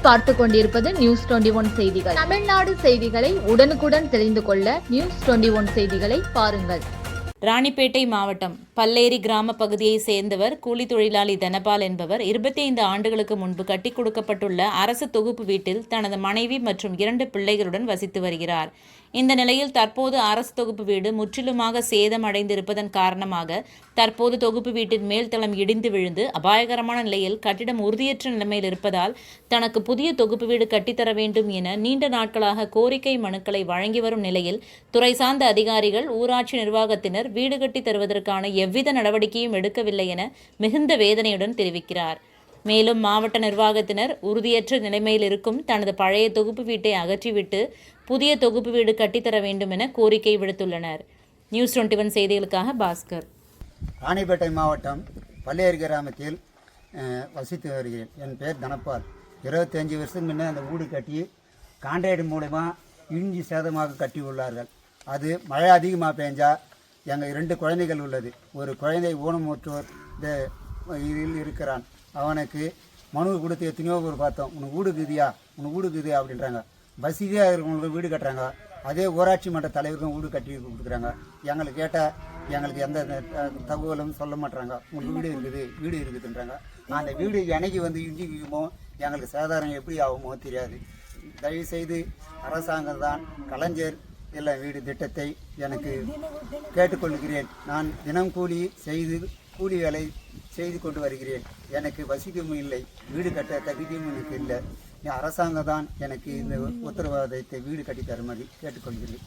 நீங்கள் பார்த்து கொண்டிருப்பது News21 செய்திகள். தமிழ்நாடு செய்திகளை உடனுக்குடன் தெரிந்து கொள்ள News21 செய்திகளை பாருங்கள். ராணிப்பேட்டை மாவட்டம் பல்லேரி கிராம பகுதியை சேர்ந்தவர் கூலி தொழிலாளி தனபால் என்பவர் 25 ஆண்டுகளுக்கு முன்பு கட்டிக் கொடுக்கப்பட்டுள்ள அரசு தொகுப்பு வீட்டில் தனது மனைவி மற்றும் 2 பிள்ளைகளுடன் வசித்து வருகிறார். இந்த நிலையில் தற்போது அரசு தொகுப்பு வீடு முற்றிலுமாக சேதம் அடைந்திருப்பதன் காரணமாக தற்போது தொகுப்பு வீட்டின் மேல்தளம் இடிந்து விழுந்து அபாயகரமான நிலையில் கட்டிடம் உறுதியற்ற நிலைமையில் இருப்பதால் தனக்கு புதிய தொகுப்பு வீடு கட்டித்தர வேண்டும் என நீண்ட நாட்களாக கோரிக்கை மனுக்களை வழங்கி வரும் நிலையில் துறை சார்ந்த அதிகாரிகள், ஊராட்சி நிர்வாகத்தினர் வீடு கட்டி தருவதற்கான எவ்வித நடவடிக்கையும் எடுக்கவில்லை என மிகுந்த வேதனையுடன் தெரிவிக்கிறார். மேலும் மாவட்ட நிர்வாகத்தினர் உறுதியற்ற நிலைமையில் இருக்கும் தனது பழைய தொகுப்பு வீட்டை அகற்றிவிட்டு புதிய தொகுப்பு வீடு கட்டித்தர வேண்டும் என கோரிக்கை விடுத்துள்ளனர். News21 செய்திகளுக்காக பாஸ்கர். ராணிப்பேட்டை மாவட்டம் பல்லேரி கிராமத்தில் வசித்து வருகிறேன். என் பேர் தனபால். 25 வருஷத்துக்கு முன்னே அந்த வீடு கட்டி கான்ட்ராக்ட் மூலமா இடிஞ்சு சேதமாக கட்டி உள்ளார்கள். அது மழை அதிகமாக பெஞ்சா எங்கள் 2 குழந்தைகள் உள்ளது. ஒரு குழந்தை ஊனமுற்றோர் இதில் இருக்கிறான். அவனுக்கு மனு கொடுத்து எத்தனையோ பேர் பார்த்தோம். உனக்கு வீடு இருக்குதியா அப்படின்றாங்க. வசதியாக இருக்கிறவங்களுக்கு வீடு கட்டுறாங்க. அதே ஊராட்சி மன்ற தலைவருக்கும் வீடு கட்டி கொடுக்குறாங்க. எங்களுக்கு கேட்டால் எங்களுக்கு எந்த தகவலும் சொல்ல மாட்டாங்க. உங்களுக்கு வீடு இருக்குதுன்றாங்க. அந்த வீடு என்னைக்கு வந்து இஞ்சி விழுமோ, எங்களுக்கு சாதாரணம் எப்படி ஆகுமோ தெரியாது. தயவுசெய்து அரசாங்கம் தான் கலைஞர் எல்லா வீடு திட்டத்தை எனக்கு கேட்டுக்கொள்கிறேன். நான் தினம் கூலி வேலை செய்து கொண்டு வருகிறேன். எனக்கு வசதியும் இல்லை, வீடு கட்ட தகுதியும் எனக்கு இல்லை. அரசாங்கம் தான் எனக்கு இந்த உத்தரவாதத்தை வீடு கட்டி தருமாறு கேட்டுக்கொள்கிறேன்.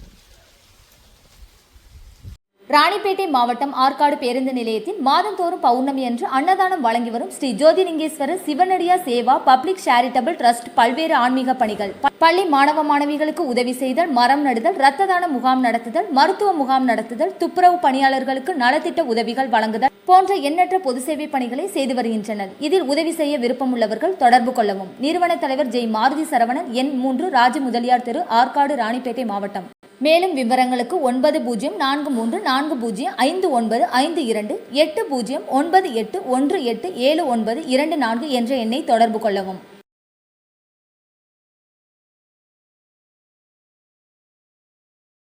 ராணிப்பேட்டை மாவட்டம் ஆற்காடு பேருந்து நிலையத்தில் மாதந்தோறும் பௌர்ணமி அன்று அன்னதானம் வழங்கி வரும் Sri Jothilingeswarar சிவனடியா Seva public charitable trust பல்வேறு ஆன்மீக பணிகள், பள்ளி மாணவ மாணவிகளுக்கு உதவி செய்தல், மரம் நடுதல், இரத்த தான முகாம் நடத்துதல், மருத்துவ முகாம் நடத்துதல், துப்புரவு பணியாளர்களுக்கு நலத்திட்ட உதவிகள் வழங்குதல் போன்ற எண்ணற்ற பொது சேவை பணிகளை செய்து வருகின்றனர். இதில் உதவி செய்ய விருப்பமுள்ளவர்கள் தொடர்பு கொள்ளவும். நிறுவன தலைவர் ஜெய் மாருதி சரவணன், எண் 3, ராஜ முதலியார் தெரு, ஆற்காடு, ராணிப்பேட்டை மாவட்டம். மேலும் விவரங்களுக்கு 9040405952 8098187924 என்ற எண்ணை தொடர்பு கொள்ளவும்.